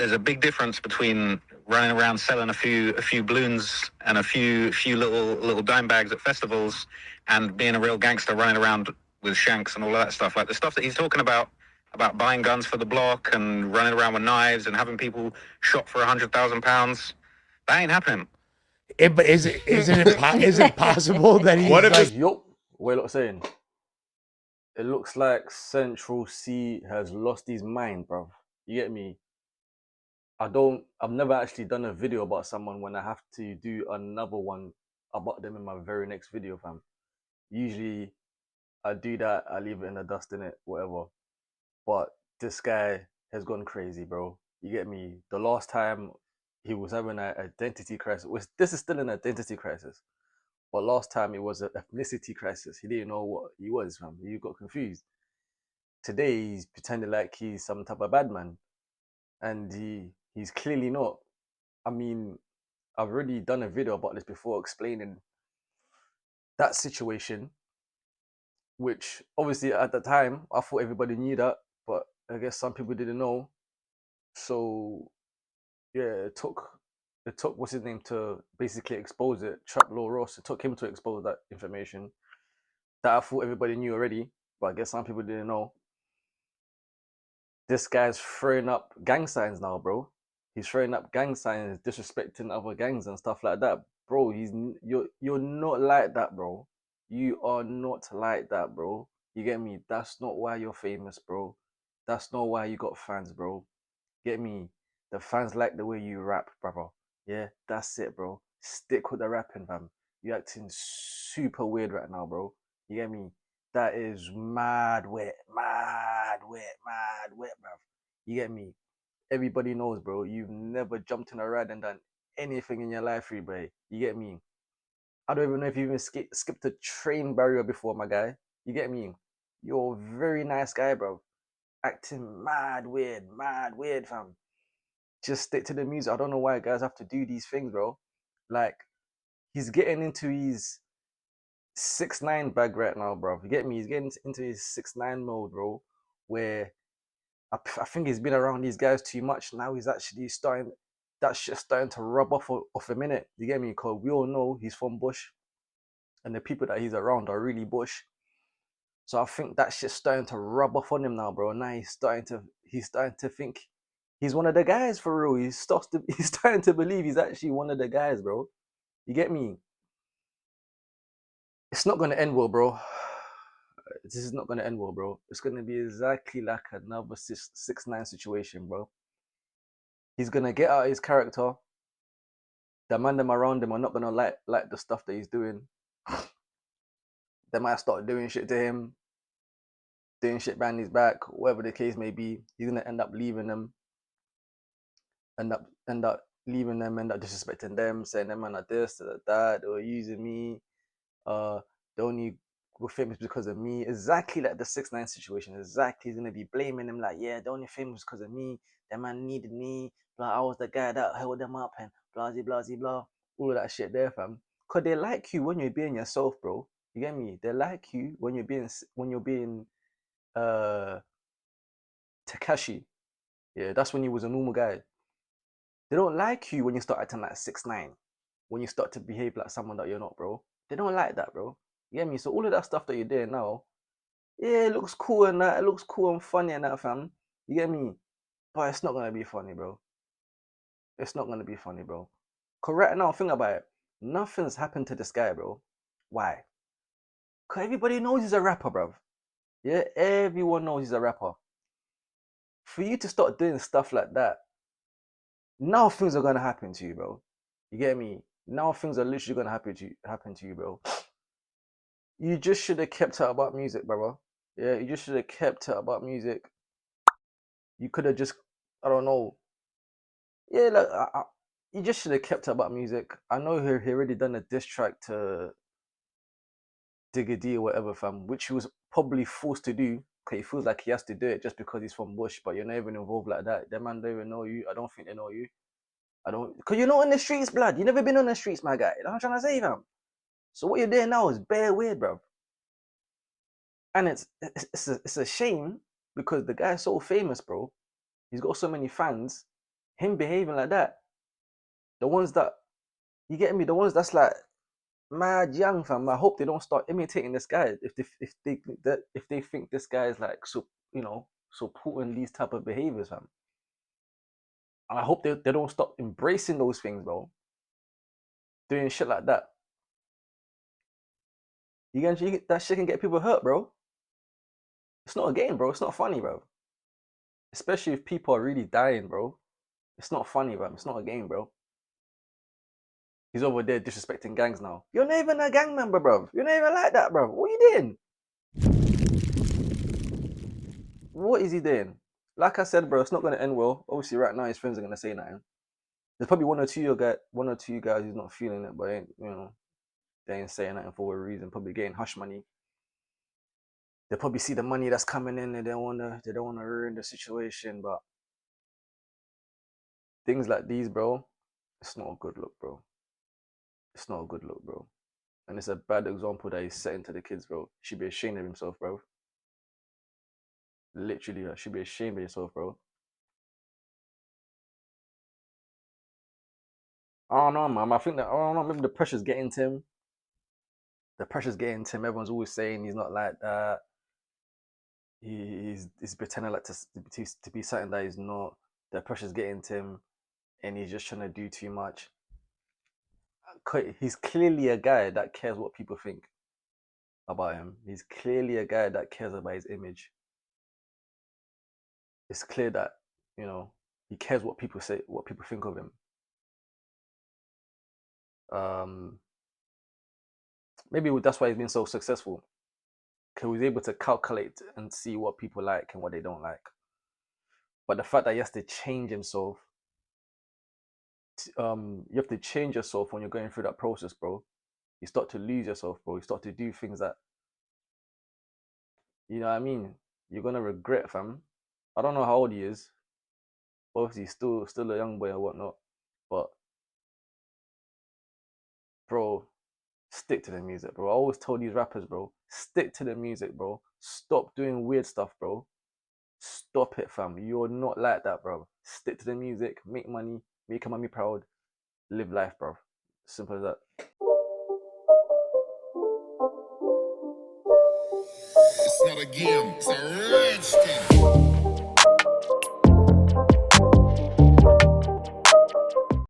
there's a big difference between running around selling a few balloons and a few little dime bags at festivals, and being a real gangster running around with shanks and all of that stuff. Like the stuff that he's talking about buying guns for the block and running around with knives and having people shot for £100,000. That ain't happening. But is it possible that he's What if like, yo, wait, look, saying it looks like Central C has lost his mind, bro. You get me? I've never actually done a video about someone when I have to do another one about them in my very next video, fam. Usually I do that, I leave it in the dust, in it, whatever. But this guy has gone crazy, bro. You get me? The last time he was having an identity crisis, this is still an identity crisis. But last time it was an ethnicity crisis. He didn't know what he was, fam. He got confused. Today he's pretending like he's some type of bad man. And he's clearly not. I mean, I've already done a video about this before explaining that situation, which obviously at the time I thought everybody knew that, but I guess some people didn't know. So yeah, it took what's his name to basically expose it. Trap Law Ross. It took him to expose that information that I thought everybody knew already, but I guess some people didn't know. This guy's throwing up gang signs now, bro. He's throwing up gang signs, disrespecting other gangs and stuff like that, bro. You're not like that, bro. You are not like that, bro. You get me? That's not why you're famous, bro. That's not why you got fans, bro. Get me? The fans like the way you rap, brother. Yeah, that's it, bro. Stick with the rapping, fam. You're acting super weird right now, bro. You get me? That is mad wet, bro. You get me? Everybody knows, bro. You've never jumped in a ride and done anything in your life, bro. You get me? I don't even know if you even skipped a train barrier before, my guy. You get me? You're a very nice guy, bro. Acting mad weird, fam. Just stick to the music. I don't know why guys have to do these things, bro. Like, he's getting into his 6ix9ine bag right now, bro. You get me? He's getting into his 6ix9ine mode, bro, where I think he's been around these guys too much. Now he's actually starting, that shit's starting to rub off a minute. You get me? Because we all know he's from Bush, and the people that he's around are really Bush. So I think that shit's starting to rub off on him now, bro. Now he's starting to think he's one of the guys for real. He's starting to believe he's actually one of the guys, bro. You get me? It's not gonna end well, bro. This is not gonna end well, bro. It's gonna be exactly like another 6ix9ine situation, bro. He's gonna get out of his character. The man them around him are not gonna like the stuff that he's doing. They might start doing shit to him, doing shit behind his back, whatever the case may be. He's gonna end up leaving them, end up leaving them, end up disrespecting them, saying them man are this, that, or using me. They only were famous because of me. Exactly like the 6ix9ine situation. Exactly, he's gonna be blaming them like, yeah, they're only famous because of me. That man needed me. Blah, I was the guy that held them up and blah, blah, blah. All of that shit there, fam. Cause they like you when you're being yourself, bro. You get me? They like you when you're being Takashi. Yeah, that's when you was a normal guy. They don't like you when you start acting like 6ix9ine. When you start to behave like someone that you're not, bro. They don't like that, bro. You get me? So all of that stuff that you're doing now, yeah, it looks cool and that. It looks cool and funny and that, fam. You get me? But it's not gonna be funny, bro. It's not gonna be funny, bro. Cause right now, think about it. Nothing's happened to this guy, bro. Why? Cause everybody knows he's a rapper, bro. Yeah, everyone knows he's a rapper. For you to start doing stuff like that, now things are gonna happen to you, bro. You get me? Now things are literally gonna happen to you, bro. You just should have kept it about music, brother. Yeah, you just should have kept it about music. You could have just, I don't know. Yeah, like you just should have kept it about music. I know he already done a diss track to Digga D or whatever, fam, which he was probably forced to do. Cause he feels like he has to do it just because he's from Bush, but you're not even involved like that. That man don't even know you. I don't think they know you. I don't, cause you're not in the streets, blood. You never been on the streets, my guy. You know what I'm trying to say, fam. So what you're doing now is bare weird, bro. And it's a shame because the guy's so famous, bro. He's got so many fans. him behaving like that, the ones that, you get me, the ones that's like mad young, fam, I hope they don't start imitating this guy if they think this guy is like so, you know, supporting these type of behaviors, fam. And I hope they don't stop embracing those things, bro. Doing shit like that. That shit can get people hurt, bro. It's not a game, bro. It's not funny, bro. Especially if people are really dying, bro. It's not funny, bro. It's not a game, bro. He's over there disrespecting gangs now. You're not even a gang member, bro. You're not even like that, bro. What are you doing? What is he doing? Like I said, bro, it's not gonna end well. Obviously, right now his friends are gonna say nothing. There's probably one or two guys who's not feeling it, but ain't, you know, they ain't saying nothing for a reason. Probably getting hush money. They probably see the money that's coming in and they don't wanna ruin the situation. But things like these, bro, it's not a good look, bro. It's not a good look, bro. And it's a bad example that he's setting to the kids, bro. He should be ashamed of himself, bro. Literally, I should be ashamed of yourself, bro. I don't know, man. I think that, I don't know, maybe the pressure's getting to him. Everyone's always saying he's not like that. He's pretending like to be something that he's not. The pressure's getting to him, and he's just trying to do too much. He's clearly a guy that cares what people think about him. He's clearly a guy that cares about his image. It's clear that, you know, he cares what people say, what people think of him. Maybe that's why he's been so successful, because he's able to calculate and see what people like and what they don't like. But the fact that he has to change himself, you have to change yourself when you're going through that process, bro. You start to lose yourself, bro. You start to do things that, you know what I mean, you're gonna regret, fam. I don't know how old he is. Obviously, he's still a young boy or whatnot. But, bro, stick to the music, bro. I always tell these rappers, bro, stick to the music, bro. Stop doing weird stuff, bro. Stop it, fam. You're not like that, bro. Stick to the music, make money, make your mommy proud, live life, bro. Simple as that. It's not a game, it's a rich thing.